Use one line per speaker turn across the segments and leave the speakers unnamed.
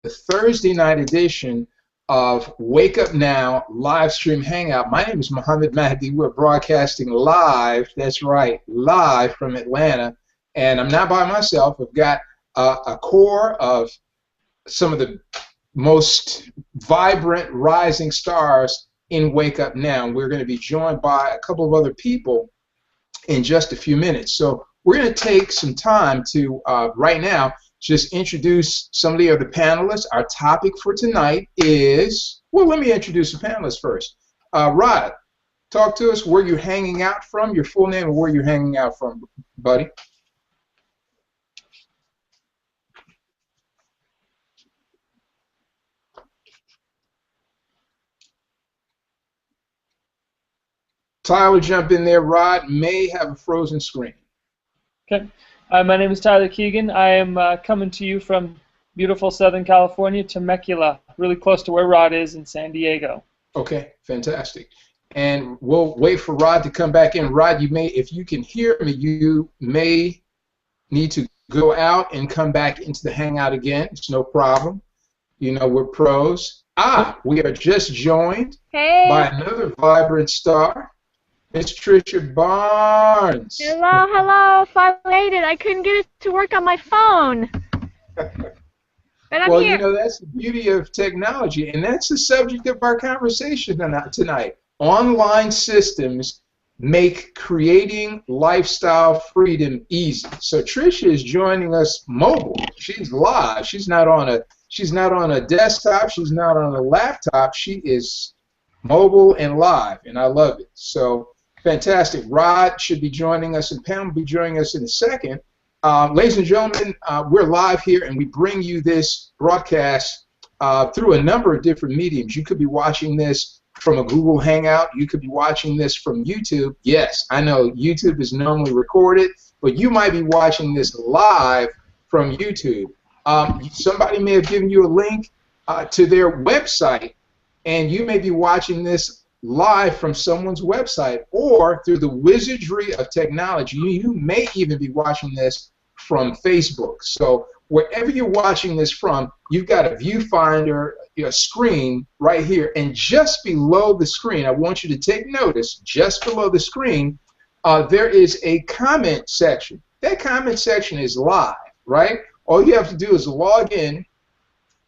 the Thursday night edition of Wake Up Now live stream hangout. My name is Muhammad Mahdi. We're broadcasting live, that's right, live from Atlanta. And I'm not by myself. I've got a core of some of the most vibrant rising stars in Wake Up Now. We're going to be joined by a couple of other people in just a few minutes. So we're going to take some time to, right now, just introduce some of the other panelists. Our topic for tonight is, well, let me introduce the panelists first. Rod, talk to us where you're hanging out from, your full name and where you're hanging out from, buddy. Tyler, jump in there. Rod may have a frozen screen.
Okay. My name is Tyler Keegan. I am coming to you from beautiful Southern California, Temecula, really close to where Rod is in San Diego.
Okay, fantastic. And we'll wait for Rod to come back in. Rod, you may, if you can hear me, you may need to go out and come back into the Hangout again. It's no problem. You know, we're pros. We are just joined by another vibrant star. Miss Trisha Barnes.
Hello, hello. Finally made it. I couldn't get it to work on my phone. But I'm
well,
here.
You know, that's the beauty of technology, and that's the subject of our conversation tonight. Online systems make creating lifestyle freedom easy. So Trisha is joining us mobile. She's live. She's not on a desktop. She's not on a laptop. She is mobile and live, and I love it. So fantastic. Rod should be joining us, and Pam will be joining us in a second. Ladies and gentlemen, we're live here, and we bring you this broadcast through a number of different mediums. You could be watching this from a Google Hangout. You could be watching this from YouTube. Yes, I know YouTube is normally recorded, but you might be watching this live from YouTube. Somebody may have given you a link to their website, and you may be watching this live from someone's website, or through the wizardry of technology, you may even be watching this from Facebook. So wherever you're watching this from, you've got a viewfinder, a screen right here, and just below the screen, I want you to take notice, just below the screen, there is a comment section. That comment section is live, right? All you have to do is log in,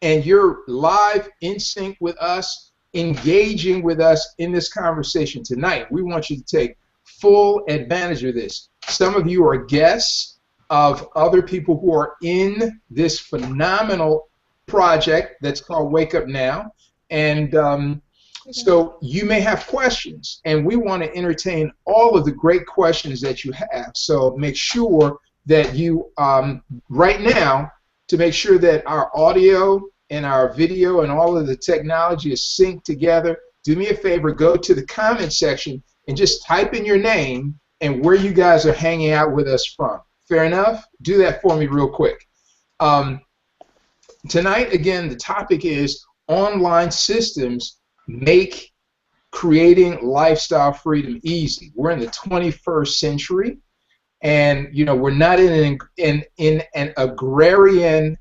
and you're live in sync with us, engaging with us in this conversation tonight. We want you to take full advantage of this. Some of you are guests of other people who are in this phenomenal project that's called Wake Up Now, and so you may have questions, and we want to entertain all of the great questions that you have. So make sure that you, right now, to make sure that our audio and our video and all of the technology is synced together, do me a favor, go to the comment section and just type in your name and where you guys are hanging out with us from. Fair enough? Do that for me real quick. Tonight, again, the topic is online systems make creating lifestyle freedom easy. We're in the 21st century, and you know, we're not in an agrarian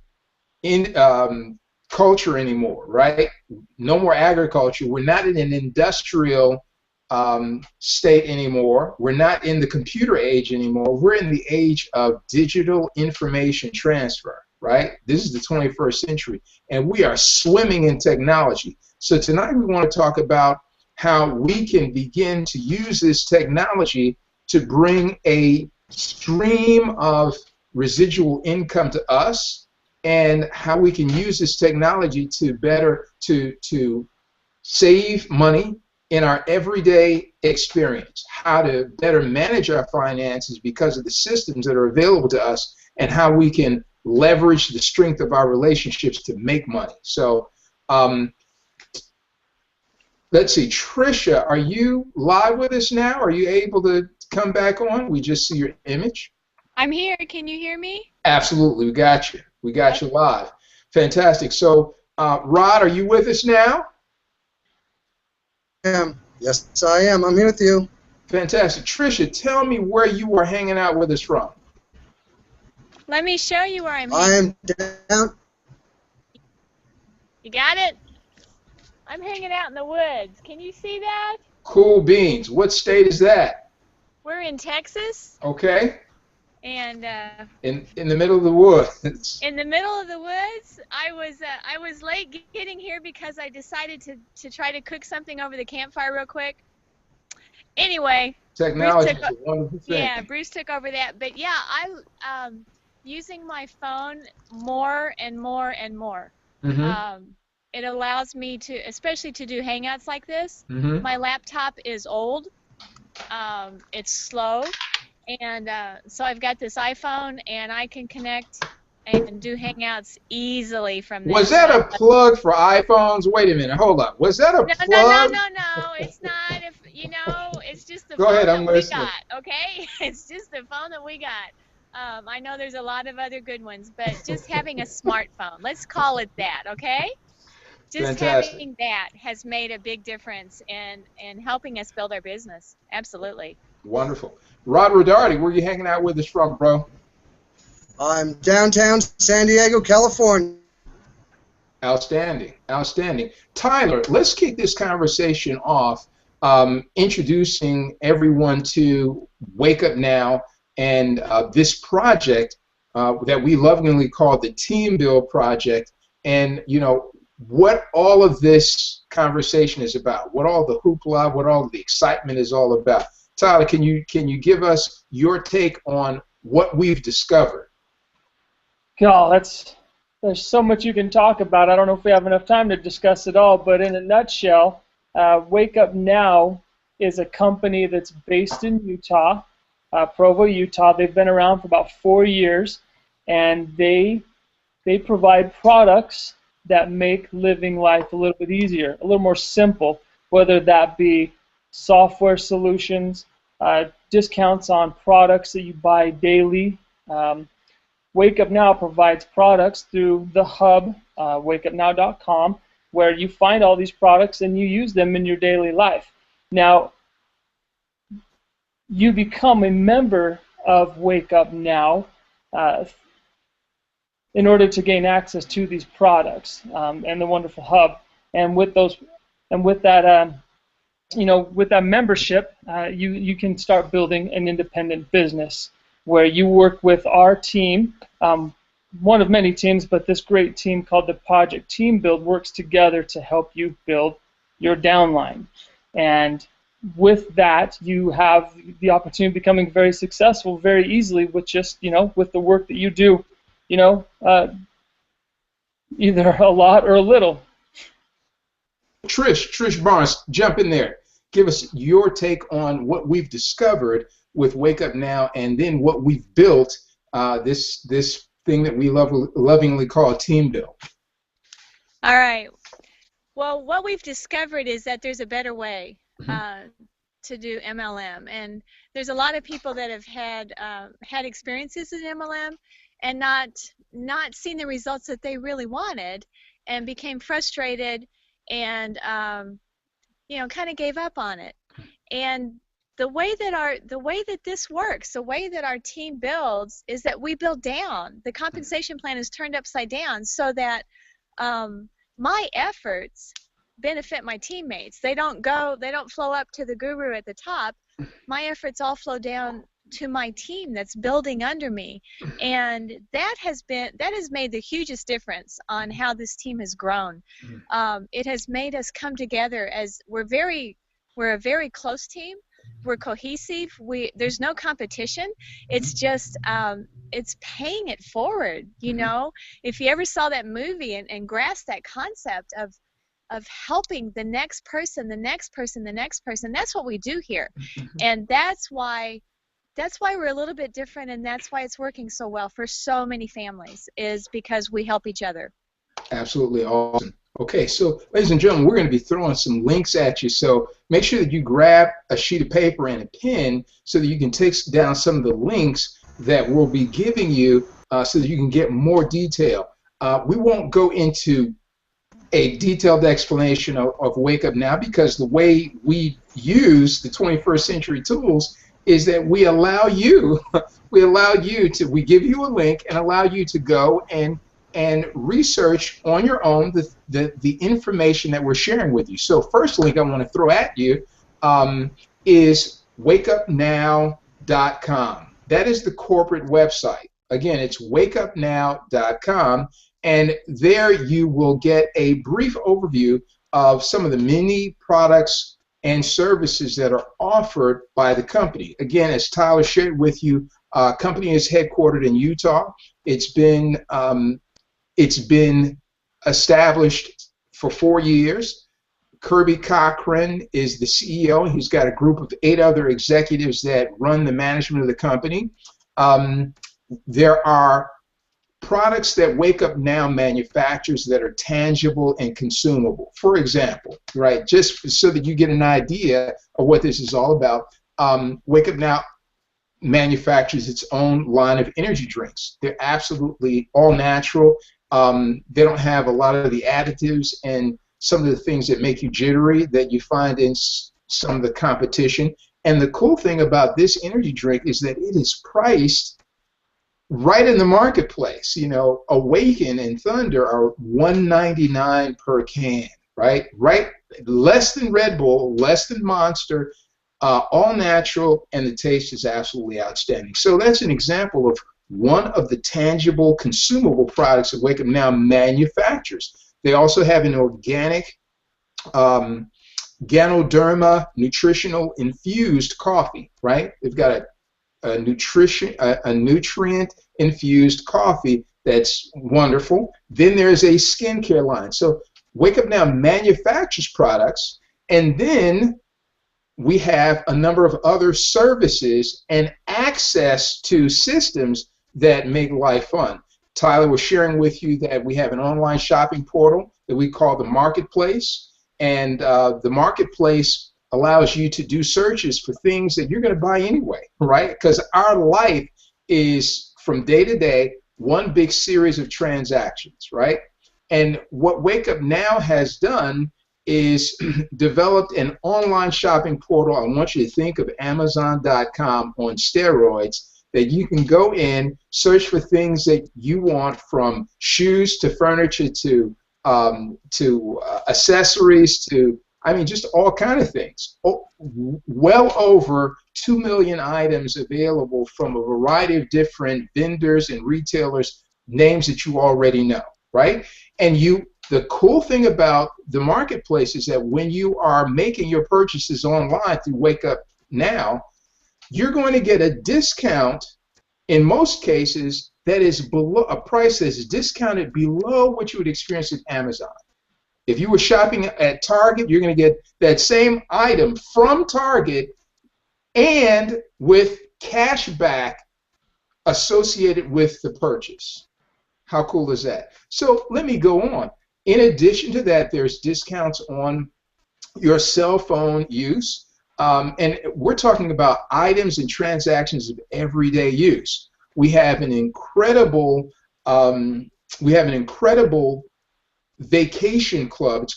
culture anymore, right? No more agriculture. We're not in an industrial state anymore. We're not in the computer age anymore. We're in the age of digital information transfer, right? This is the 21st century, and we are swimming in technology. So tonight we want to talk about how we can begin to use this technology to bring a stream of residual income to us, and how we can use this technology to better to save money in our everyday experience, how to better manage our finances because of the systems that are available to us, and how we can leverage the strength of our relationships to make money. So let's see, Trisha, are you live with us now? Are you able to come back on? We just see your image.
I'm here. Can you hear me?
Absolutely, we got you. We got you live. Fantastic. So, Rod, are you with us now?
Yes, I am. I'm here with you.
Fantastic. Trisha, tell me where you are hanging out with us from.
Let me show you where I'm
I am down.
You got it? I'm hanging out in the woods. Can you see that?
Cool beans. What state is that?
We're in Texas,
Okay.
and
In the middle of the woods.
in the middle of the woods. I was late getting here because I decided to try to cook something over the campfire real quick. Anyway,
Technology is a wonderful thing.
yeah, Bruce took over that. But yeah, I using my phone more and more and more.
Mm-hmm.
It allows me to, especially to do Hangouts like this.
Mm-hmm.
My laptop is old. It's slow, and so I've got this iPhone, and I can connect and do Hangouts easily from there.
Was that a plug for iPhones? Wait a minute, hold up. Was that a plug?
No, it's not. If you know, it's just the
Go
phone
ahead,
that
I'm
we
listening.
got. Okay, it's just the phone that we got. I know there's a lot of other good ones, but just having a smartphone, let's call it that, okay? Just
Fantastic.
having that has made a big difference in helping us build our business. Absolutely.
Wonderful. Rod Rodarty, where are you hanging out with us from, bro?
I'm downtown San Diego, California.
Outstanding, outstanding. Tyler, let's kick this conversation off introducing everyone to Wake Up Now and this project that we lovingly call the Teambuild project, and you know what all of this conversation is about, what all the hoopla, what all the excitement is all about. Tyler, can you give us your take on what we've discovered?
God, there's so much you can talk about. I don't know if we have enough time to discuss it all, but in a nutshell, Wake Up Now is a company that's based in Utah, Provo, Utah. They've been around for about 4 years, and they provide products that make living life a little bit easier, a little more simple, whether that be software solutions, discounts on products that you buy daily. Wake Up Now provides products through the hub, wakeupnow.com, where you find all these products and you use them in your daily life. Now, you become a member of Wake Up Now in order to gain access to these products and the wonderful hub. And with that membership, you can start building an independent business where you work with our team, one of many teams, but this great team called the Project Teambuild works together to help you build your downline. And with that, you have the opportunity of becoming very successful very easily with just, with the work that you do, either a lot or a little.
Trish Barnes, jump in there. Give us your take on what we've discovered with Wake Up Now, and then what we've built, this thing that we lovingly call Teambuild.
All right. Well, what we've discovered is that there's a better way to do MLM, and there's a lot of people that have had experiences in MLM and not seen the results that they really wanted, and became frustrated and kind of gave up on it. And the way that this works, the way that our team builds, is that we build down. The compensation plan is turned upside down so that my efforts benefit my teammates. They don't flow up to the guru at the top. My efforts all flow down to my team that's building under me, and that has made the hugest difference on how this team has grown. It has made us come together as we're a very close team. We're cohesive. There's no competition. It's just it's paying it forward. If you ever saw that movie and grasped that concept of helping the next person, that's what we do here, and that's why we're a little bit different, and that's why it's working so well for so many families, is because we help each other.
Absolutely awesome. Okay, so ladies and gentlemen, we're going to be throwing some links at you, so make sure that you grab a sheet of paper and a pen so that you can take down some of the links that we'll be giving you so that you can get more detail. We won't go into a detailed explanation of Wake Up Now, because the way we use the 21st century tools is that we allow you, we give you a link and allow you to go and and research on your own the information that we're sharing with you. So first link I want to throw at you is wakeupnow.com. That is the corporate website. Again, it's wakeupnow.com, and there you will get a brief overview of some of the many products and services that are offered by the company. Again, as Tyler shared with you, company is headquartered in Utah. It's been established for 4 years. Kirby Cochran is the CEO. He's got a group of 8 other executives that run the management of the company. There are products that Wake Up Now manufactures that are tangible and consumable. For example, right, just so that you get an idea of what this is all about, Wake Up Now manufactures its own line of energy drinks. They're absolutely all natural. They don't have a lot of the additives and some of the things that make you jittery that you find in some of the competition. And the cool thing about this energy drink is that it is priced right in the marketplace. You know, Awaken and Thunder are $1.99 per can, right? Right, less than Red Bull, less than Monster, all natural, and the taste is absolutely outstanding. So that's an example of one of the tangible, consumable products that Wake Up Now manufactures. They also have an organic Ganoderma nutritional infused coffee, right? They've got a nutrient infused coffee that's wonderful. Then there's a skincare line. So Wake Up Now manufactures products, and then we have a number of other services and access to systems that make life fun. Tyler was sharing with you that we have an online shopping portal that we call the Marketplace, and the Marketplace allows you to do searches for things that you're going to buy anyway, right? Because our life is, from day to day, one big series of transactions, right? And what Wake Up Now has done is developed an online shopping portal. I want you to think of Amazon.com on steroids, that you can go in, search for things that you want, from shoes to furniture to accessories to, I mean, just all kind of things. Well over 2 million items available from a variety of different vendors and retailers, names that you already know, right? And the cool thing about the Marketplace is that when you are making your purchases online through Wake Up Now, you're going to get a discount in most cases that is below a price that is discounted below what you would experience at Amazon. If you were shopping at Target, you're going to get that same item from Target and with cash back associated with the purchase. How cool is that? So let me go on. In addition to that, there's discounts on your cell phone use. And we're talking about items and transactions of everyday use. We have an incredible vacation club.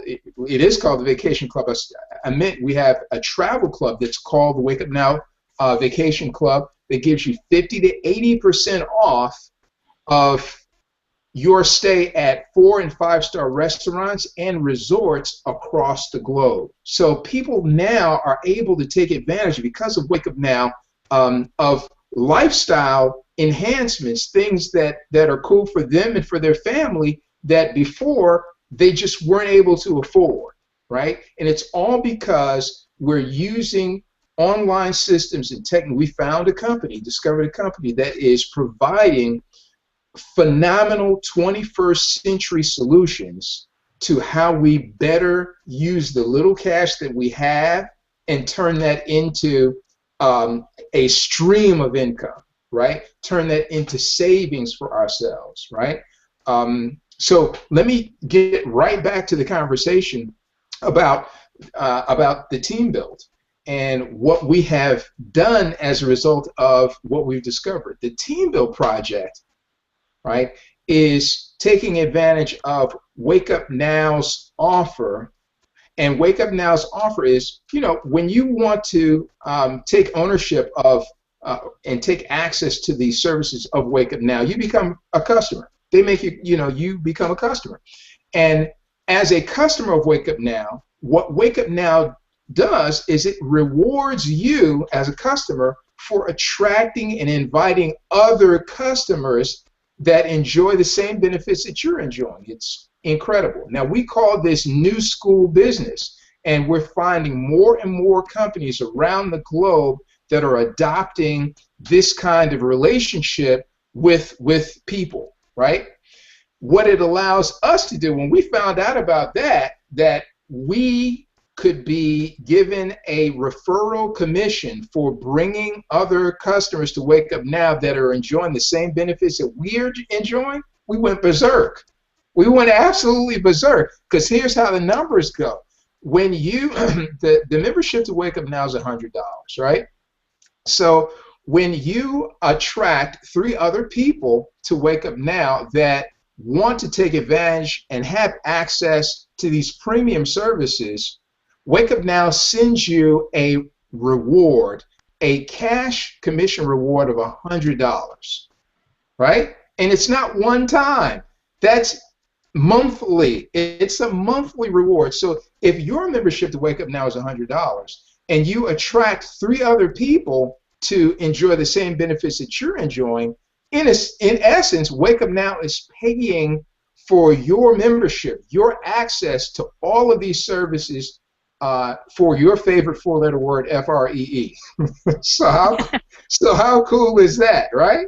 It is called the Vacation Club. I meant we have a travel club that's called the Wake Up Now Vacation Club that gives you 50 to 80% off of your stay at 4- and 5-star restaurants and resorts across the globe. So people now are able to take advantage, because of Wake Up Now, of lifestyle enhancements, things that are cool for them and for their family that before they just weren't able to afford, right? And it's all because we're using online systems and tech. We discovered a company that is providing phenomenal 21st century solutions to how we better use the little cash that we have and turn that into a stream of income, right? Turn that into savings for ourselves, right? So let me get right back to the conversation about the Teambuild and what we have done as a result of what we've discovered. The Teambuild project, right, is taking advantage of Wake Up Now's offer. And Wake Up Now's offer is, when you want to take ownership of and take access to the services of Wake Up Now, you become a customer. they make you, you become a customer. And as a customer of Wake Up Now, what Wake Up Now does is it rewards you as a customer for attracting and inviting other customers that enjoy the same benefits that you're enjoying. It's incredible. Now, we call this new school business, and we're finding more and more companies around the globe that are adopting this kind of relationship with people, right? What it allows us to do, when we found out about that we could be given a referral commission for bringing other customers to Wake Up Now that are enjoying the same benefits that we're enjoying, we went berserk. We went absolutely berserk, because here's how the numbers go. When you, the membership to Wake Up Now is $100, right? So when you attract 3 other people to Wake Up Now that want to take advantage and have access to these premium services, Wake Up Now sends you a reward, a cash commission reward of $100, right? And it's not one time. That's monthly. It's a monthly reward. So if your membership to Wake Up Now is $100 and you attract 3 other people to enjoy the same benefits that you're enjoying, in essence, Wake Up Now is paying for your membership, your access to all of these services for your favorite 4-letter word, FREE. so how cool is that, right?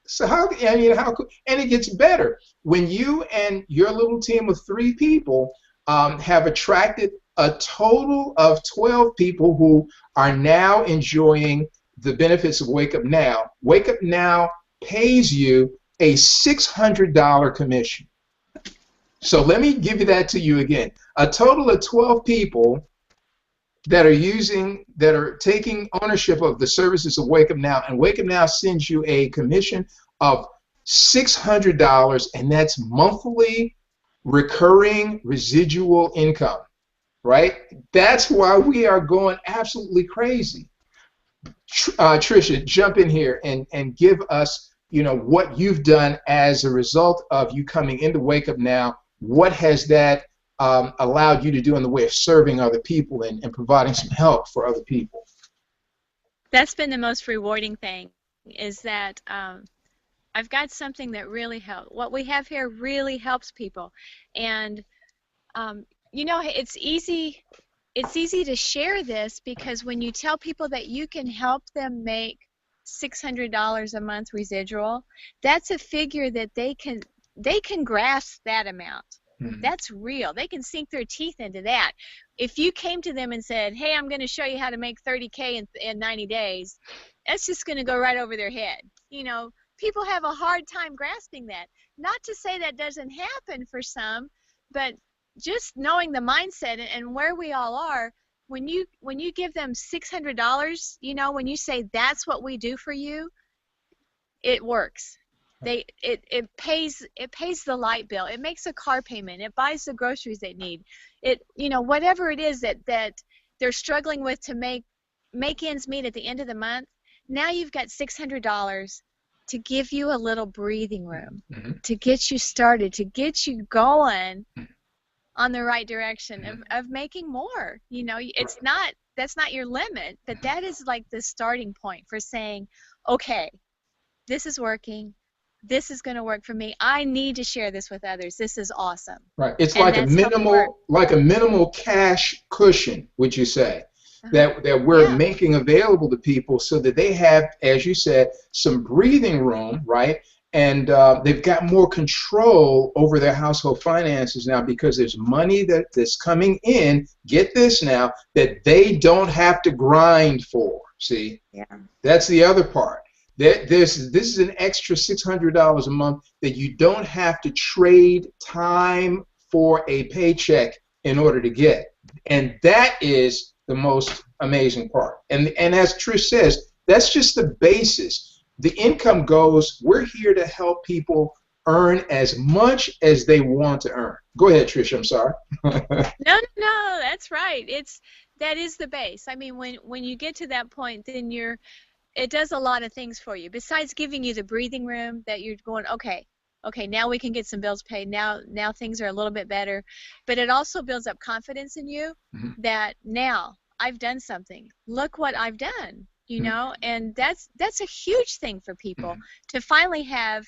So how cool? And it gets better when you and your little team of 3 people have attracted a total of 12 people who are now enjoying the benefits of Wake Up Now. Wake Up Now pays you a $600 commission. So let me give you that to you again. A total of 12 people that are taking ownership of the services of Wake Up Now, and Wake Up Now sends you a commission of $600, and that's monthly recurring residual income, right? That's why we are going absolutely crazy. Tricia, jump in here and give us, what you've done as a result of you coming into Wake Up Now. What has that allowed you to do in the way of serving other people and providing some help for other people?
That's been the most rewarding thing, is that I've got something that really helps. What we have here really helps people. And, it's easy to share this, because when you tell people that you can help them make $600 a month residual, that's a figure that they can grasp that amount. Mm-hmm. That's real. They can sink their teeth into that. If you came to them and said, hey, I'm going to show you how to make $30K in 90 days, that's just going to go right over their head. People have a hard time grasping that. Not to say that doesn't happen for some, but just knowing the mindset and where we all are, when you give them $600, when you say that's what we do for you, it works. It pays the light bill. It makes a car payment. It buys the groceries they need. Whatever it is that they're struggling with to make ends meet at the end of the month. Now you've got $600 to give you a little breathing room, mm-hmm. to get you started, to get you going on the right direction of making more. That's not your limit, but that is like the starting point for saying, okay, this is working. This is going to work for me. I need to share this with others. This is awesome.
Right. It's like a minimal cash cushion, would you say, that we're making available to people so that they have, as you said, some breathing room, right? And they've got more control over their household finances now, because there's money that's coming in, get this now, that they don't have to grind for. See? Yeah. That's the other part. This is an extra $600 a month that you don't have to trade time for a paycheck in order to get. And that is the most amazing part. And as Trish says, that's just the basis. The income goes, we're here to help people earn as much as they want to earn. Go ahead, Trish, I'm sorry.
No, that's right. That is the base. I mean, when you get to that point, then it does a lot of things for you. Besides giving you the breathing room that you're going, okay, okay, now we can get some bills paid. Now things are a little bit better. But it also builds up confidence in you that now I've done something. Look what I've done, you know? And that's a huge thing for people to finally have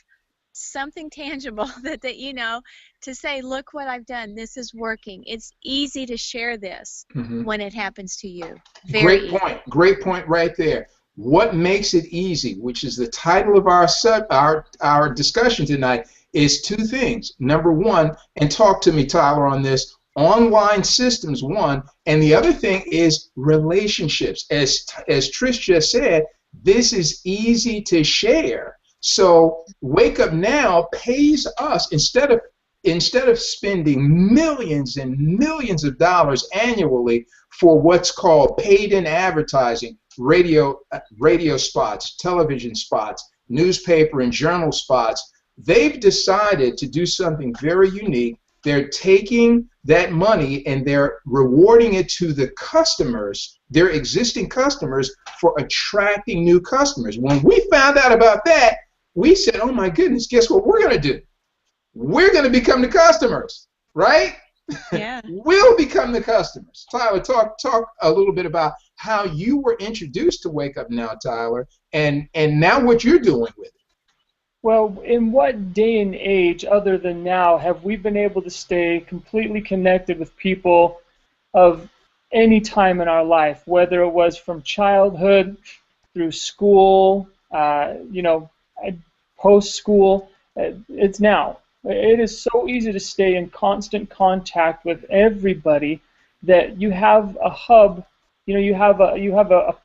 something tangible that you know, to say, look what I've done. This is working. It's easy to share this when it happens to you. Very
Great point. Great point right there. What makes it easy, which is the title of our discussion tonight, is two things. Number one, and talk to me, Tyler, on this, online systems, one, and the other thing is relationships. As Trish just said, this is easy to share. So Wake Up Now pays us, instead of spending millions and millions of dollars annually for what's called paid-in advertising, radio spots, television spots, newspaper and journal spots, they've decided to do something very unique. They're taking that money and they're rewarding it to the customers, their existing customers, for attracting new customers. When we found out about that, we said, oh my goodness, guess what we're going to do? We're going to become the customers, right?
Yeah.
We'll become the customers. Tyler, talk a little bit about how you were introduced to Wake Up Now, Tyler, and now what you're doing with it.
Well, in what day and age other than now have we been able to stay completely connected with people of any time in our life, whether it was from childhood through school, post-school? It's now. It is so easy to stay in constant contact with everybody that you have a hub. You have a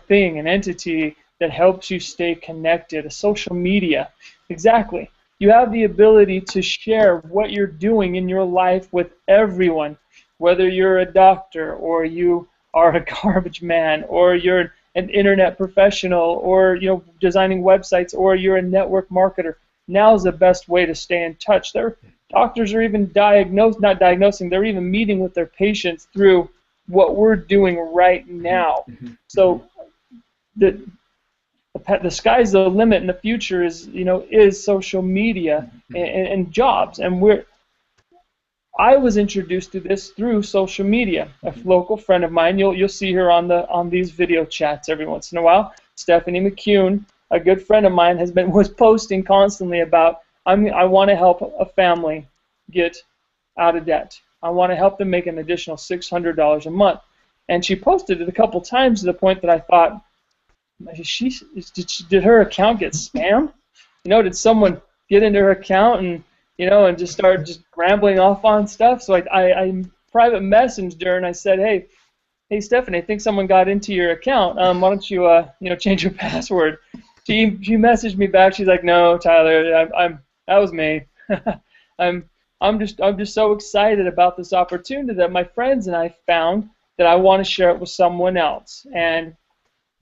thing, an entity that helps you stay connected. A social media, exactly. You have the ability to share what you're doing in your life with everyone, whether you're a doctor or you are a garbage man or you're an internet professional or designing websites or you're a network marketer. Now is the best way to stay in touch. Doctors are even not diagnosing, they're even meeting with their patients through what we're doing right now. So the sky's the limit in the future is social media and jobs. And I was introduced to this through social media. A local friend of mine, you'll see her on these video chats every once in a while, Stephanie McCune, a good friend of mine, was posting constantly about, I want to help a family get out of debt. I want to help them make an additional $600 a month. And she posted it a couple times to the point that I thought, did her account get spammed? Did someone get into her account and just start just rambling off on stuff? So I private messaged her and I said, hey Stephanie, I think someone got into your account. Why don't you change your password? She messaged me back. She's like, no, Tyler, that was me. I'm just so excited about this opportunity that my friends and I found that I want to share it with someone else. And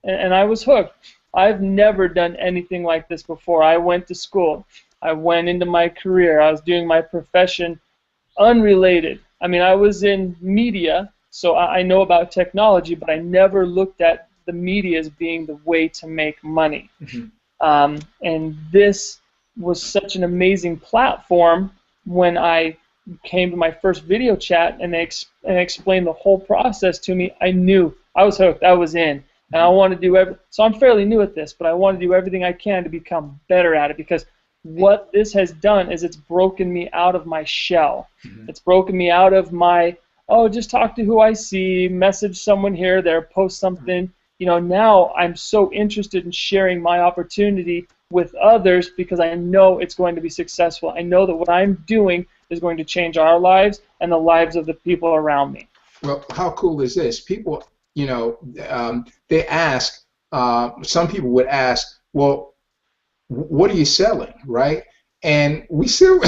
I was hooked. I've never done anything like this before. I went to school. I went into my career. I was doing my profession unrelated. I mean, I was in media, so I know about technology, but I never looked at the media as being the way to make money. And this was such an amazing platform. When I came to my first video chat and they explained the whole process to me, I knew I was hooked. I was in. And I want to do so I'm fairly new at this, but I want to do everything I can to become better at it, because what this has done is it's broken me out of my shell. It's broken me out of my, just talk to who I see, message someone here, there, post something. Now I'm so interested in sharing my opportunity with others because I know it's going to be successful. I know that what I'm doing is going to change our lives and the lives of the people around me.
Well, how cool is this? People, they ask, some people would ask, well, what are you selling, right? And we still,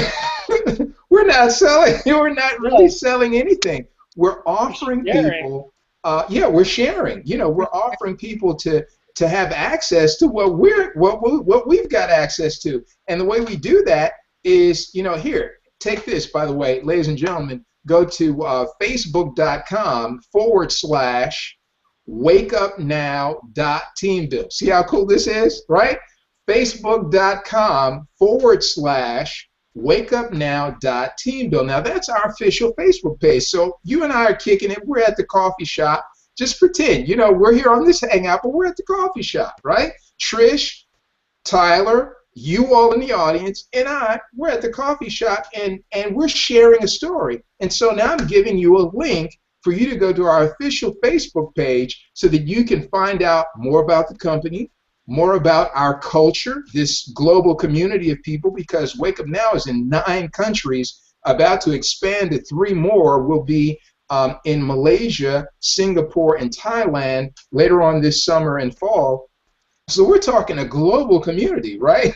we're not selling, we're not really selling anything. We're offering people, we're sharing. We're offering people to have access to what we've got access to. And the way we do that is, here, take this, by the way, ladies and gentlemen, go to facebook.com/wakeupnow.teambuild. See how cool this is, right? facebook.com/wakeupnow.teambuild. Now, that's our official Facebook page. So you and I are kicking it. We're at the coffee shop. Just pretend, we're here on this Hangout, but we're at the coffee shop, right? Trish, Tyler, you all in the audience, and we're at the coffee shop, and we're sharing a story. And so now I'm giving you a link for you to go to our official Facebook page so that you can find out more about the company, more about our culture, this global community of people, because Wake Up Now is in 9 countries, about to expand to 3 more. We'll be in Malaysia, Singapore, and Thailand later on this summer and fall. So we're talking a global community, right?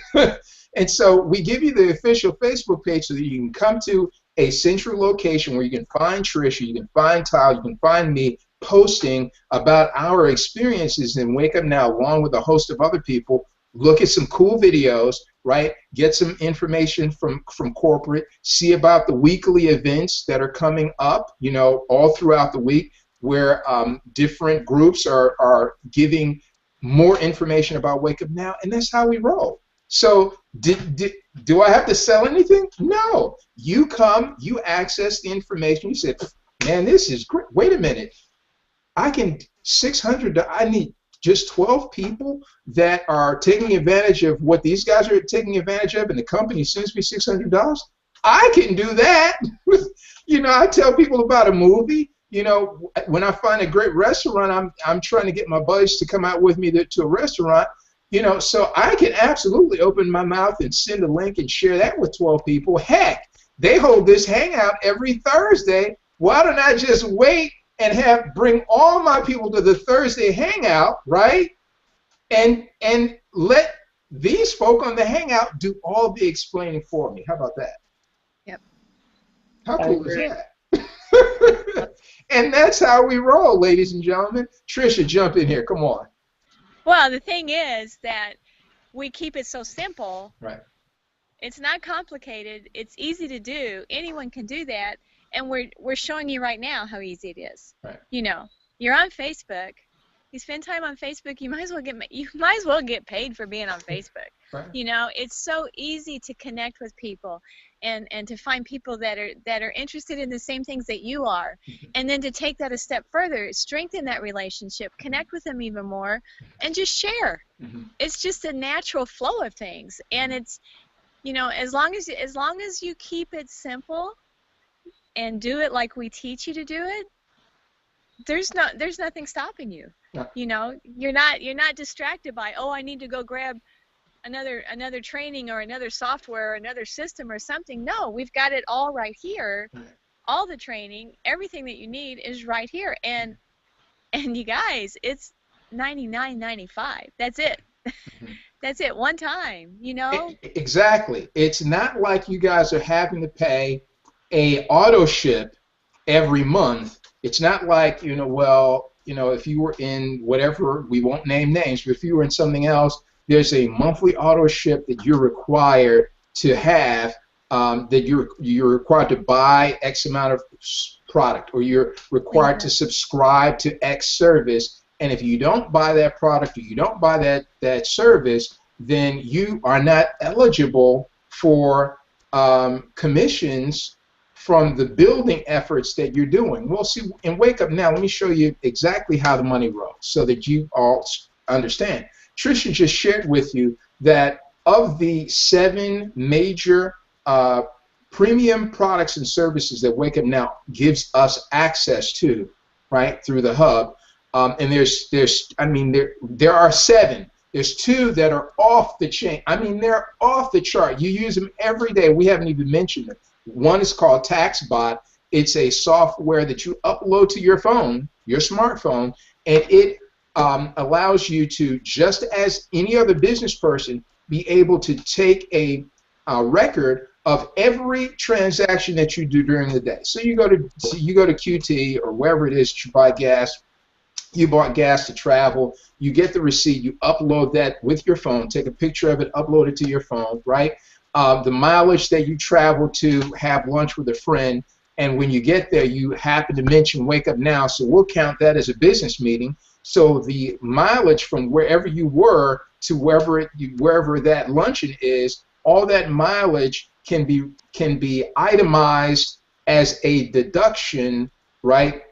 And so we give you the official Facebook page so that you can come to a central location where you can find Tricia, you can find Tyler, you can find me posting about our experiences in Wake Up Now, along with a host of other people. Look at some cool videos, right? Get some information from corporate. See about the weekly events that are coming up, all throughout the week, where different groups are giving more information about Wake Up Now, and that's how we roll. So do I have to sell anything? No. You come, you access the information. You say, man, this is great. Wait a minute. I need just 12 people that are taking advantage of what these guys are taking advantage of, and the company sends me $600. I can do that. I tell people about a movie. When I find a great restaurant, I'm trying to get my buddies to come out with me to a restaurant. So I can absolutely open my mouth and send a link and share that with 12 people. Heck, they hold this hangout every Thursday. Why don't I just wait and bring all my people to the Thursday hangout, right? And let these folk on the hangout do all the explaining for me. How about that?
Yep.
How cool is that? And that's how we roll, ladies and gentlemen. Tricia, jump in here. Come on.
Well, the thing is that we keep it so simple.
Right.
It's not complicated. It's easy to do. Anyone can do that. And we're showing you right now how easy it is.
Right.
You're on Facebook. You spend time on Facebook. You might as well get paid for being on Facebook.
Right.
It's so easy to connect with people, and to find people that are interested in the same things that you are, and then to take that a step further, strengthen that relationship, connect with them even more, and just share.
Mm-hmm.
It's just a natural flow of things, and it's as long as you keep it simple and do it like we teach you to do it, there's nothing stopping you.
Yeah.
You're not distracted by, I need to go grab another training or another software or another system or something. No, we've got it all right here.
Right.
All the training, everything that you need is right here. And you guys, it's $99.95. That's it.
Mm-hmm.
That's it, one time,
Exactly. It's not like you guys are having to pay a auto ship every month. It's not like, if you were in whatever, we won't name names, but if you were in something else, there's a monthly auto ship that you're required to have, that you're required to buy X amount of product, or you're required to subscribe to X service. And if you don't buy that product, or you don't buy that service, then you are not eligible for commissions from the building efforts that you're doing. Well, see, in Wake Up Now, let me show you exactly how the money rolls so that you all understand. Tricia just shared with you that of the 7 major premium products and services that Wake Up Now gives us access to, right, through the hub, and there are 7. There's 2 that are off the chain. They're off the chart. You use them every day. We haven't even mentioned them. One is called TaxBot. It's a software that you upload to your phone, your smartphone, and it allows you to, just as any other business person, be able to take a record of every transaction that you do during the day. So you go to QT or wherever it is that you buy gas. You bought gas to travel. You get the receipt. You upload that with your phone. Take a picture of it. Upload it to your phone. Right. The mileage that you travel to have lunch with a friend, and when you get there, you happen to mention Wake Up Now, so we'll count that as a business meeting. So the mileage from wherever you were to wherever that luncheon is, all that mileage can be itemized as a deduction, right,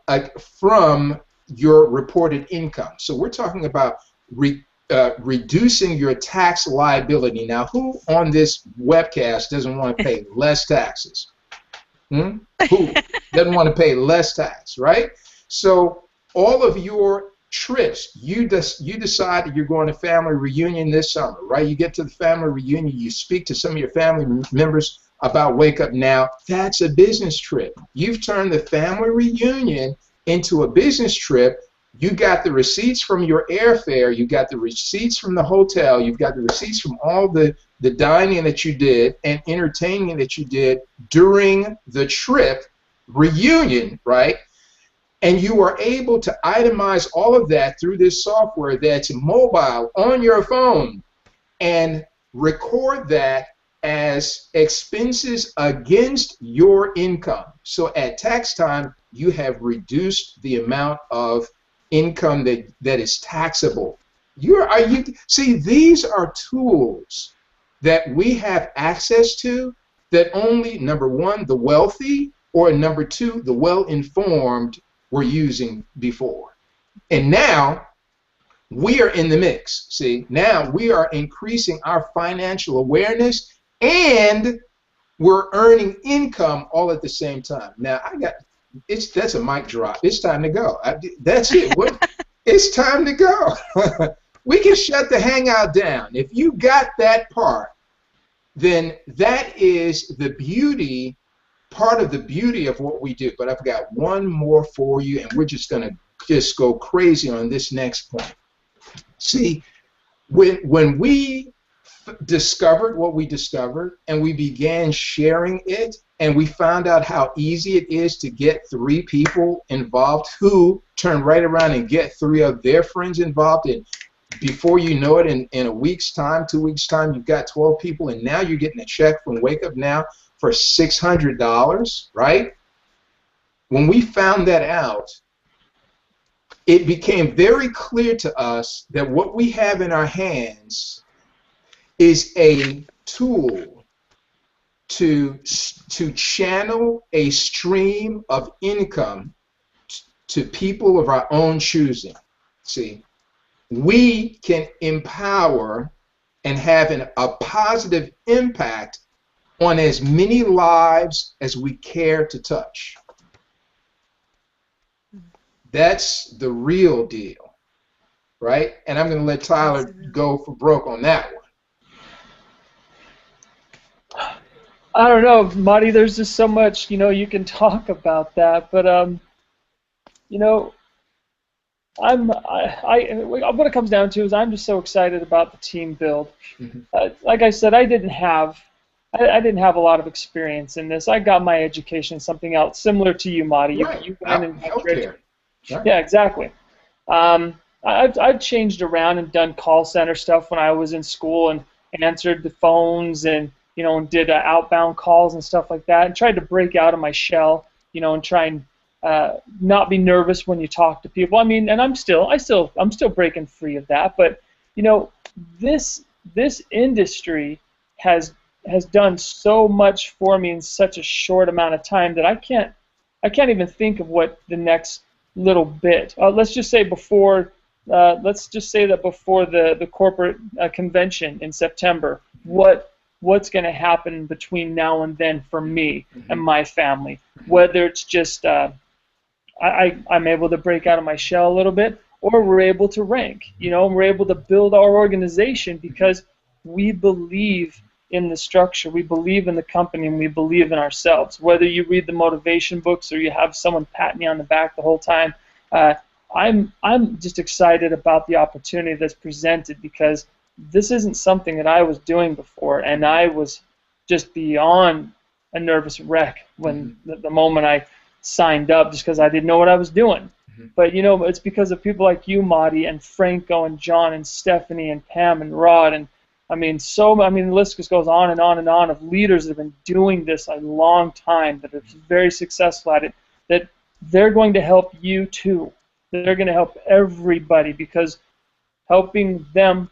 from your reported income. So we're talking about reducing your tax liability. Now, who on this webcast doesn't want to pay less taxes? Who doesn't want to pay less tax, right? So all of your trips, you decide that you're going to family reunion this summer, right? You get to the family reunion, you speak to some of your family members about Wake Up Now. That's a business trip. You've turned the family reunion into a business trip. You got the receipts from your airfare, you got the receipts from the hotel, you've got the receipts from all the dining that you did and entertaining that you did during the trip reunion, right? And you are able to itemize all of that through this software that's mobile on your phone and record that as expenses against your income. So at tax time, you have reduced the amount of income that is taxable. See, these are tools that we have access to that only, number one, the wealthy, or number two, the well-informed were using before. And now we are in the mix. See, now we are increasing our financial awareness and we're earning income all at the same time. Now that's a mic drop. It's time to go. That's it. It's time to go. We can shut the Hangout down. If you got that part, then that is the beauty, part of the beauty of what we do. But I've got one more for you, and we're just going to go crazy on this next point. See, when we discovered what we discovered and we began sharing it, and we found out how easy it is to get 3 people involved who turn right around and get 3 of their friends involved, and before you know it, in a week's time, 2 weeks' time, you've got 12 people, and now you're getting a check from Wake Up Now for $600, right? When we found that out, it became very clear to us that what we have in our hands is a tool to channel a stream of income to people of our own choosing. See, we can empower and have a positive impact on as many lives as we care to touch. That's the real deal, right? And I'm going to let Tyler go for broke on that one.
I don't know, Marty. There's just so much, you can talk about that. But what it comes down to is I'm just so excited about the team build. Mm-hmm. Like I said, I didn't have a lot of experience in this. I got my education in something else, similar to you, Marty.
Right.
You went and
healthcare. Right.
Yeah, exactly. I've changed around and done call center stuff when I was in school and answered the phones and and did outbound calls and stuff like that, and tried to break out of my shell, and try and not be nervous when you talk to people. I mean, and I'm still breaking free of that. But this industry has done so much for me in such a short amount of time that I can't even think of what the next little bit. Let's just say before the corporate convention in September, what's going to happen between now and then for me and my family? Whether it's just I'm able to break out of my shell a little bit, or we're able to rank. We're able to build our organization because we believe in the structure, we believe in the company, and we believe in ourselves. Whether you read the motivation books or you have someone patting you on the back the whole time, I'm just excited about the opportunity that's presented, because this isn't something that I was doing before, and I was just beyond a nervous wreck when the moment I signed up, just because I didn't know what I was doing. But it's because of people like you, Marty, and Franco and John and Stephanie and Pam and Rod, and the list just goes on and on and on of leaders that have been doing this a long time, that are very successful at it, that they're going to help you too. They're going to help everybody, because helping them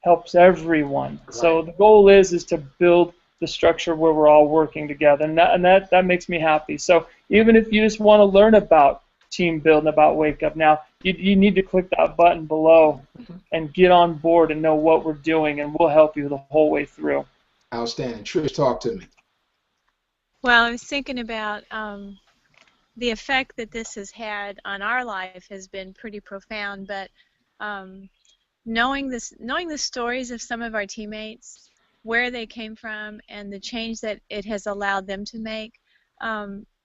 helps everyone.
Right.
So the goal is to build the structure where we're all working together, and that makes me happy. So even if you just want to learn about Teambuild and about Wake Up Now, you need to click that button below and get on board and know what we're doing, and we'll help you the whole way through.
Outstanding. Trish, talk to me.
Well, I was thinking about the effect that this has had on our life has been pretty profound, but knowing the stories of some of our teammates, where they came from, and the change that it has allowed them to make,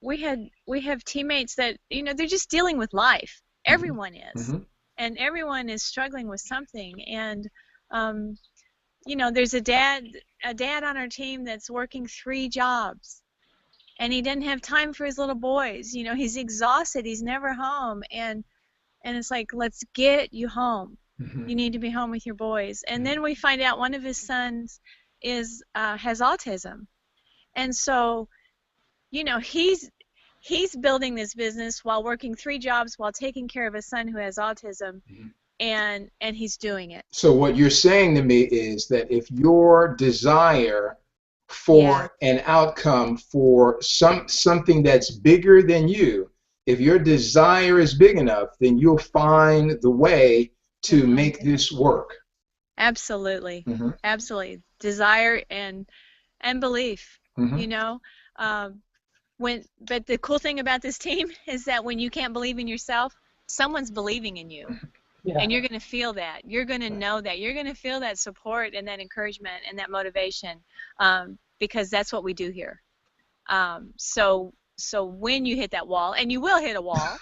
we have teammates that, they're just dealing with life. Everyone is, and everyone is struggling with something. And there's a dad on our team that's working 3 jobs, and he didn't have time for his little boys. He's exhausted. He's never home, and it's like, let's get you home. You need to be home with your boys. And then we find out one of his sons has autism, and so he's building this business while working 3 jobs while taking care of a son who has autism, and he's doing it.
So what you're saying to me is that if your desire for an outcome, for something that's bigger than you, if your desire is big enough, then you'll find the way to make this work.
Absolutely. Absolutely. Desire and belief. But the cool thing about this team is that when you can't believe in yourself, someone's believing in you. And you're going to feel that. You're going to know that. You're going to feel that support and that encouragement and that motivation, because that's what we do here. So when you hit that wall, and you will hit a wall,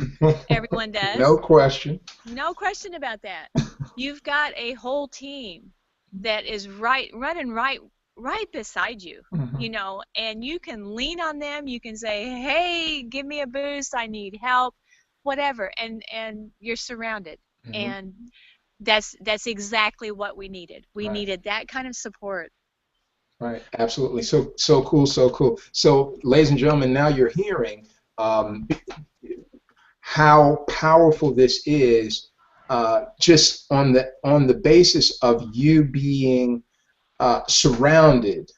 everyone does.
No question.
No question about that. You've got a whole team that is running right beside you, and you can lean on them. You can say, hey, give me a boost. I need help, whatever. And you're surrounded. And that's exactly what we needed. We needed that kind of support.
Right, absolutely. So cool, so cool. So, ladies and gentlemen, now you're hearing how powerful this is, just on the basis of you being surrounded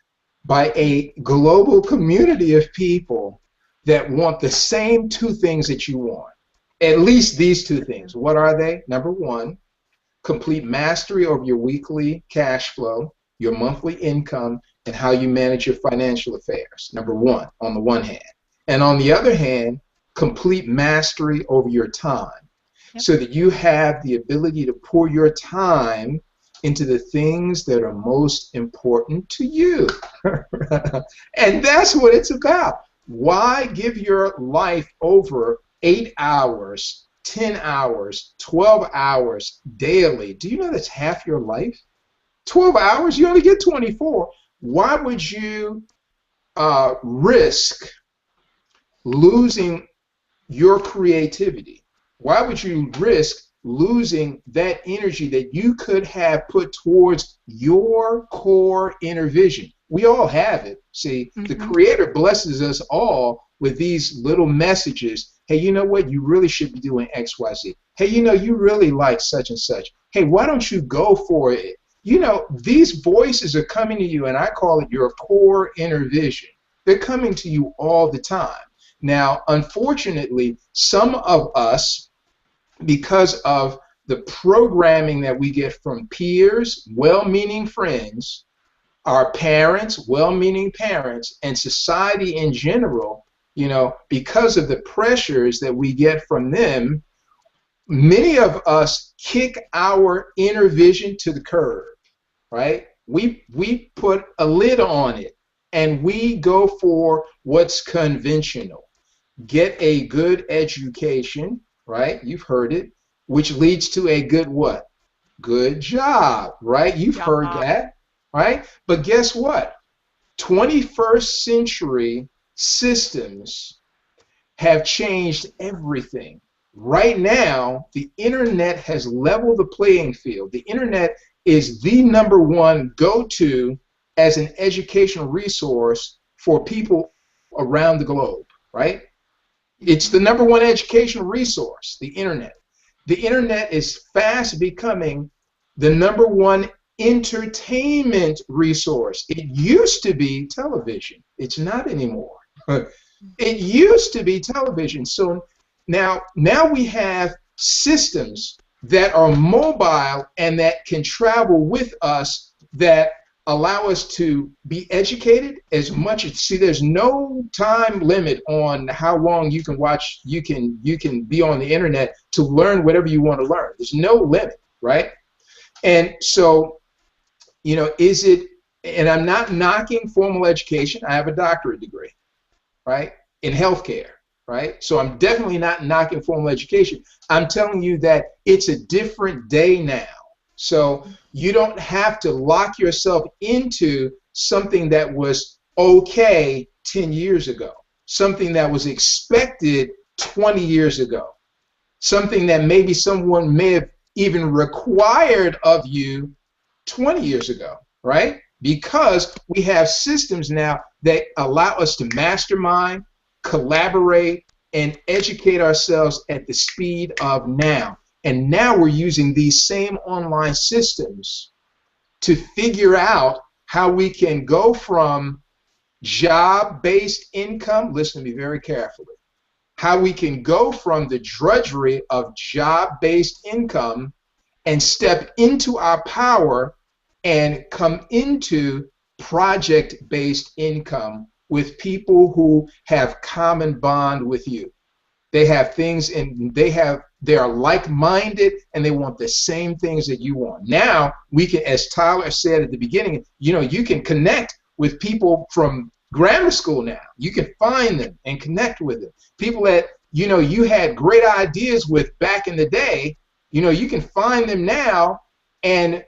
by a global community of people that want the same 2 things that you want. At least these 2 things. What are they? Number 1, complete mastery over your weekly cash flow, your monthly income, and how you manage your financial affairs. Number 1, on the one hand. And on the other hand, complete mastery over your time, so that you have the ability to pour your time into the things that are most important to you. And that's what it's about. Why give your life over 8 hours, 10 hours, 12 hours daily? Do you know that's half your life? 12 hours, you only get 24. Why would you risk losing your creativity? Why would you risk losing that energy that you could have put towards your core inner vision? We all have it. See, the Creator blesses us all with these little messages. Hey, you know what? You really should be doing X, Y, Z. Hey, you really like such and such. Hey, why don't you go for it? These voices are coming to you, and I call it your core inner vision. They're coming to you all the time. Now, unfortunately, some of us, because of the programming that we get from peers, well-meaning friends, our parents, well-meaning parents, and society in general, because of the pressures that we get from them, many of us kick our inner vision to the curb, right? We put a lid on it, and we go for what's conventional. Get a good education, right? You've heard it, which leads to a good what? Good job, right? You've heard that, right? But guess what? 21st century systems have changed everything. Right now, the internet has leveled the playing field. The internet is the #1 go-to as an educational resource for people around the globe, right? It's the #1 educational resource, the internet. The internet is fast becoming the #1 entertainment resource. It used to be television. It's not anymore. It used to be television. So now we have systems that are mobile and that can travel with us, that allow us to be educated as much as, see, there's no time limit on how long you can watch, you can be on the internet to learn whatever you want to learn. There's no limit, right? And so, you know, and I'm not knocking formal education. I have a doctorate degree, right, in healthcare, right? So I'm definitely not knocking formal education. I'm telling you that it's a different day now. So you don't have to lock yourself into something that was okay 10 years ago, something that was expected 20 years ago, something that maybe someone may have even required of you 20 years ago, right? Because we have systems now that allow us to mastermind, collaborate, and educate ourselves at the speed of now. And now we're using these same online systems to figure out how we can go from job-based income, listen to me very carefully, how we can go from the drudgery of job-based income and step into our power and come into project-based income with people who have common bond with you. They have things, and they are like-minded, and they want the same things that you want. Now we can, as Tyler said at the beginning, you know, you can connect with people from grammar school now. You can find them and connect with them. People that, you know, you had great ideas with back in the day, you know, you can find them now and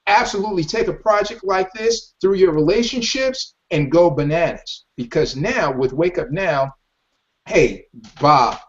absolutely take a project like this through your relationships and go bananas. Because now with Wake Up Now, hey, Bob,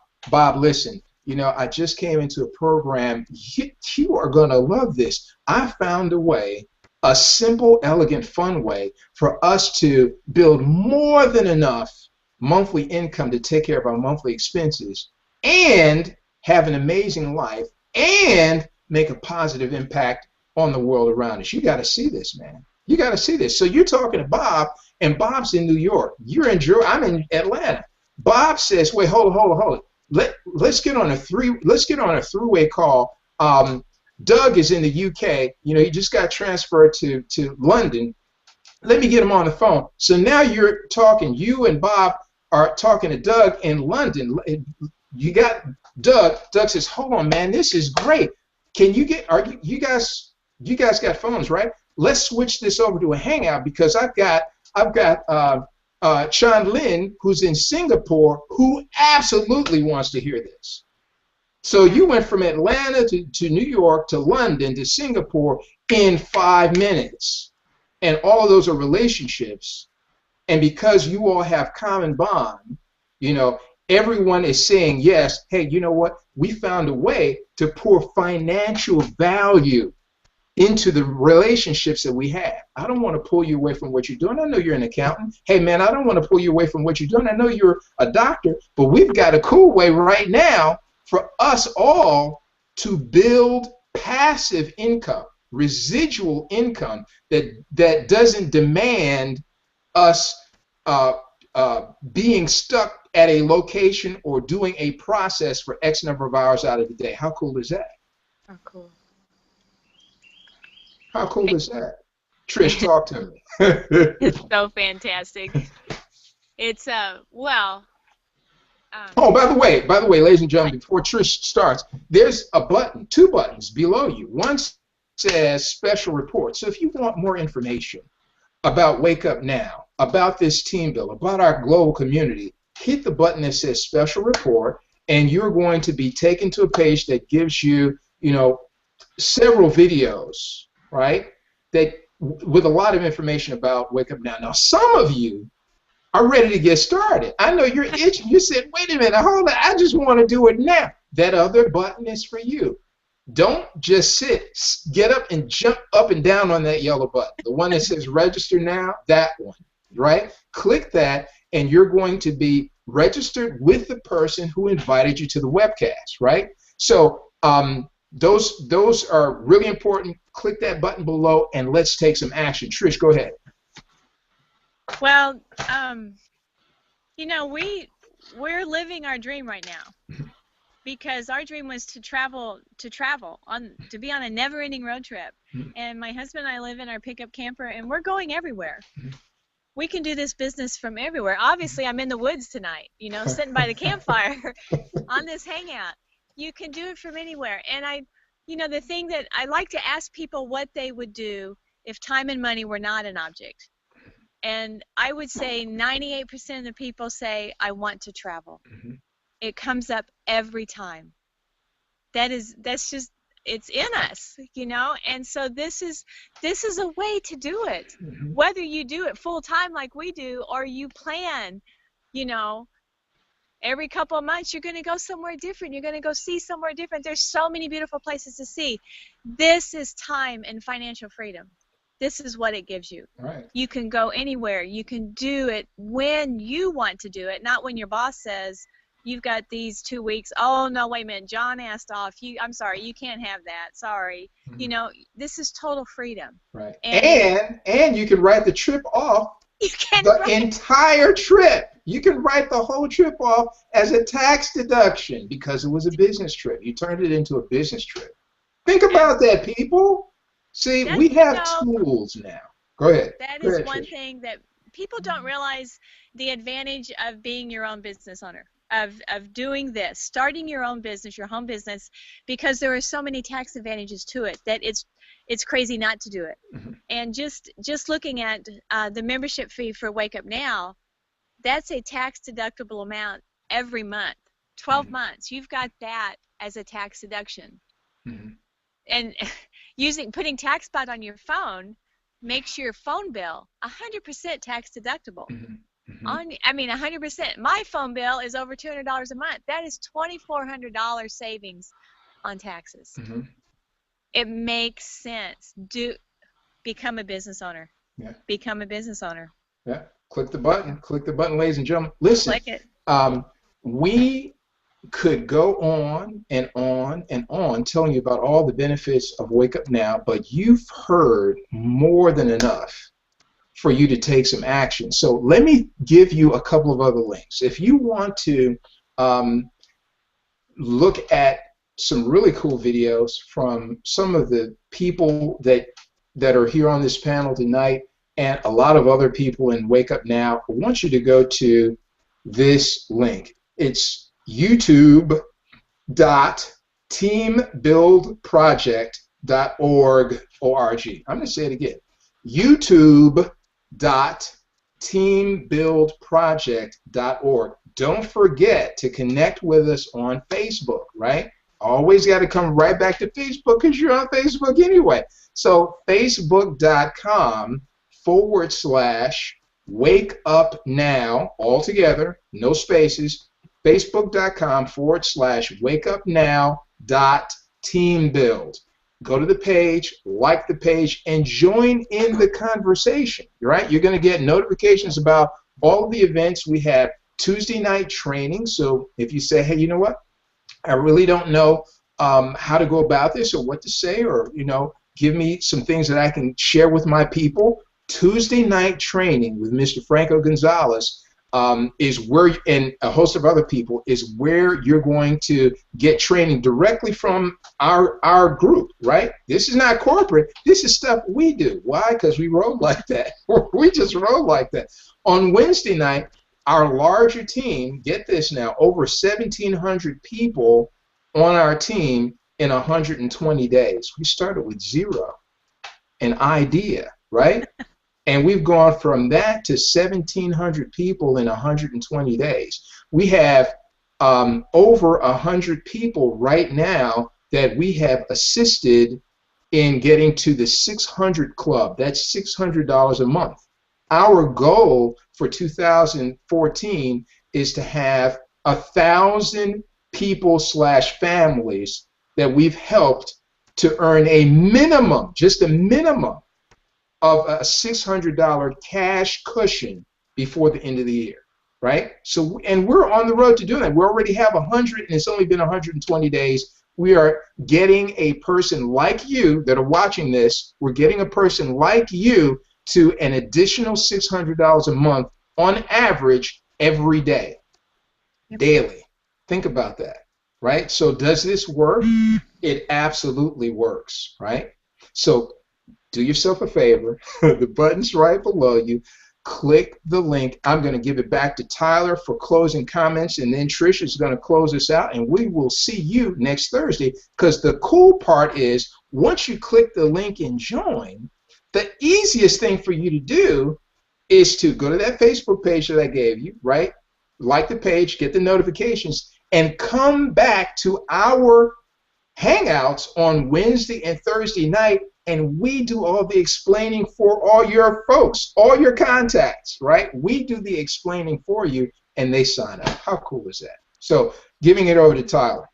listen, you know, I just came into a program. You are going to love this. I found a way, a simple, elegant, fun way for us to build more than enough monthly income to take care of our monthly expenses and have an amazing life and make a positive impact on the world around us. You got to see this, man. You got to see this. So you're talking to Bob, and Bob's in New York. You're in I'm in Atlanta. Bob says, "Wait, hold it. Let's get on a three-way call. Doug is in the UK. You know, he just got transferred to London. Let me get him on the phone." So now you're talking. You and Bob are talking to Doug in London. You got Doug. Doug says, "Hold on, man. This is great. Can you get? You guys got phones, right? Let's switch this over to a Hangout because I've got Chan Lin, who's in Singapore, who absolutely wants to hear this." So you went from Atlanta to New York to London to Singapore in 5 minutes. And all of those are relationships. And because you all have common bond, you know, everyone is saying, yes, hey, you know what? We found a way to pour financial value into the relationships that we have. I don't want to pull you away from what you're doing. I know you're an accountant. Hey, man, I don't want to pull you away from what you're doing. I know you're a doctor, but we've got a cool way right now for us all to build passive income, residual income that doesn't demand us being stuck at a location or doing a process for X number of hours out of the day. How cool is that?
Oh, cool.
How cool is that? Trish, talk to me.
It's so fantastic. It's well.
Oh, by the way, ladies and gentlemen, before Trish starts, there's a button, 2 buttons below you. One says Special Report. So if you want more information about Wake Up Now, about this team build, about our global community, hit the button that says Special Report, and you're going to be taken to a page that gives you, you know, several videos, right, that with a lot of information about Wake Up Now. Now, some of you are ready to get started. I know you're itching. You said, wait a minute, hold on, I just want to do it now. That other button is for you. Don't just sit. Get up and jump up and down on that yellow button. The one that says register now, that one, right? Click that, and you're going to be registered with the person who invited you to the webcast, right? So those are really important. Click that button below and let's take some action. Trish, go ahead.
Well, you know, we're living our dream right now, because our dream was to be on a never-ending road trip. And my husband and I live in our pickup camper, and we're going everywhere. We can do this business from everywhere. Obviously, I'm in the woods tonight, you know, sitting by the campfire on this hangout. You can do it from anywhere. And you know, the thing that I like to ask people what they would do if time and money were not an object. And I would say 98% of the people say, I want to travel. It comes up every time. That's just, it's in us, you know. And so this is a way to do it. Whether you do it full time like we do, or you plan, you know, every couple of months you're going to go somewhere different. You're going to go see somewhere different. There's so many beautiful places to see. This is time and financial freedom. This is what it gives you.
Right. You
can go anywhere. You can do it when you want to do it, not when your boss says, you've got these 2 weeks. Oh, no, wait a minute. John asked off. I'm sorry. You can't have that. Sorry. You know, this is total freedom.
Right. And you can write the trip off. Entire trip. You can write the whole trip off as a tax deduction because it was a business trip. You turned it into a business trip. Think about that, people. See, we have tools now. Go ahead.
That is one thing that people don't realize, the advantage of being your own business owner, of doing this, starting your own business, your home business, because there are so many tax advantages to it that it's crazy not to do it. And just looking at the membership fee for Wake Up Now, that's a tax deductible amount every month. 12 months, you've got that as a tax deduction. And putting TaxBot on your phone makes your phone bill 100% tax deductible. 100%. My phone bill is over $200 a month. That is $2,400 savings on taxes. It makes sense. Become a business owner. Yeah. Become a business owner.
Yeah. Click the button. Click the button, ladies and gentlemen. Listen.
Click it.
We could go on and on and on telling you about all the benefits of Wake Up Now, but you've heard more than enough for you to take some action. So let me give you a couple of other links. If you want to look at some really cool videos from some of the people that are here on this panel tonight and a lot of other people in Wake Up Now, I want you to go to this link. It's youtube.teambuildproject.org. I'm going to say it again. youtube.teambuildproject.org. Don't forget to connect with us on Facebook, right? Always got to come right back to Facebook because you're on Facebook anyway. So facebook.com/Wake Up Now, all together, no spaces. Facebook.com/Wake Up Now.Teambuild. Go to the page, like the page, and join in the conversation. Right? You're going to get notifications about all of the events. We have Tuesday night training. So if you say, hey, you know what? I really don't know how to go about this or what to say, or give me some things that I can share with my people. Tuesday night training with Mr. Franco Gonzalez is where, and a host of other people, is where you're going to get training directly from our group, right? This is not corporate. This is stuff we do. Why? Because we roll like that. We just roll like that. On Wednesday night, our larger team, get this now, over 1,700 people on our team in 120 days. We started with zero, an idea, right? And we've gone from that to 1,700 people in 120 days. We have over 100 people right now that we have assisted in getting to the 600 club. That's $600 a month. Our goal for 2014 is to have 1,000 people / families that we've helped to earn a minimum, just a minimum, of a $600 cash cushion before the end of the year, right? So, and we're on the road to doing that. We already have 100, and it's only been 120 days. we are getting a person like you that are watching this. We're getting a person like you to an additional $600 a month on average every day, daily. Think about that, right? So does this work? It absolutely works, right? So do yourself a favor. The button's right below you. Click the link. I'm going to give it back to Tyler for closing comments, and then Trish is going to close us out, and we will see you next Thursday, because the cool part is once you click the link and join, the easiest thing for you to do is to go to that Facebook page that I gave you, right? Like the page, get the notifications, and come back to our Hangouts on Wednesday and Thursday night, and we do all the explaining for all your folks, all your contacts, right? We do the explaining for you, and they sign up. How cool is that? So giving it over to Tyler.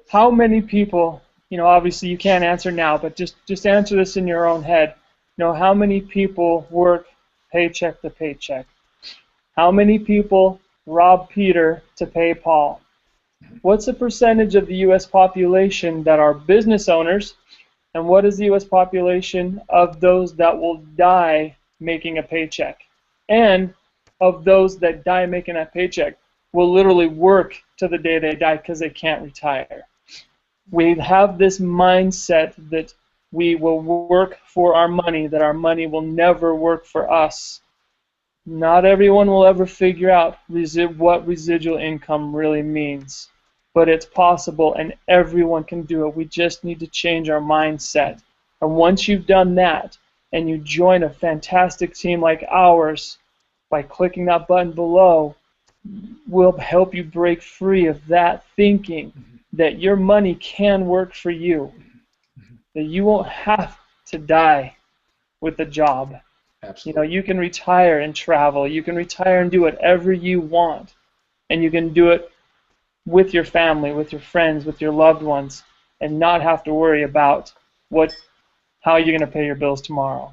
How many people, obviously you can't answer now, but just answer this in your own head. How many people work paycheck to paycheck? How many people rob Peter to pay Paul? What's the percentage of the U.S. population that are business owners, and what is the U.S. population of those that will die making a paycheck? And of those that die making that paycheck will literally work to the day they die because they can't retire. We have this mindset that we will work for our money, that our money will never work for us. Not everyone will ever figure out what residual income really means. But it's possible, and everyone can do it. We just need to change our mindset. And once you've done that, and you join a fantastic team like ours, by clicking that button below, we'll help you break free of that thinking that your money can work for you, that you won't have to die with a job.
Absolutely.
You can retire and travel. You can retire and do whatever you want, and you can do it with your family, with your friends, with your loved ones, and not have to worry about how you're going to pay your bills tomorrow.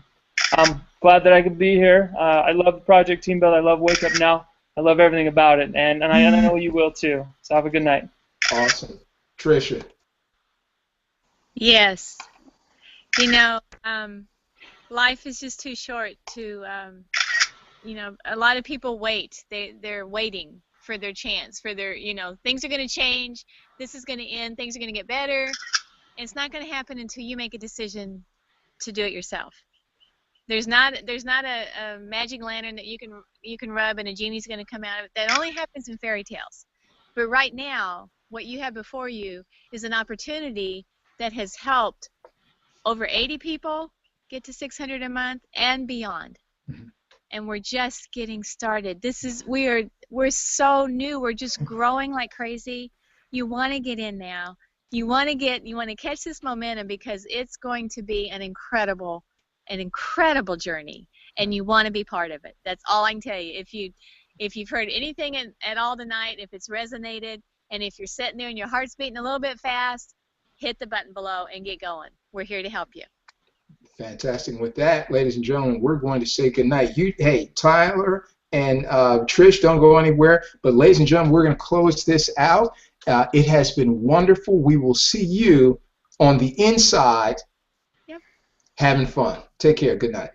I'm glad that I could be here. I love Project Teambuild. I love Wake Up Now. I love everything about it, and I know you will too. So have a good night.
Awesome. Tricia.
Yes. Life is just too short to, a lot of people wait. They're waiting for their chance, for their, things are going to change, this is going to end, things are going to get better. And it's not going to happen until you make a decision to do it yourself. There's not a magic lantern that you can rub and a genie's going to come out of it. That only happens in fairy tales. But right now, what you have before you is an opportunity that has helped over 80 people get to 600 a month and beyond. And we're just getting started. We're so new. We're just growing like crazy. You want to get in now. You want to catch this momentum, because it's going to be an incredible journey, and you want to be part of it. That's all I can tell you. If you've heard anything at all tonight, if it's resonated, and if you're sitting there and your heart's beating a little bit fast, hit the button below and get going. We're here to help you.
Fantastic. With that, ladies and gentlemen, we're going to say goodnight. Hey, Tyler and Trish, don't go anywhere. But ladies and gentlemen, we're going to close this out. It has been wonderful. We will see you on the inside.
Yep.
Having fun. Take care. Good night.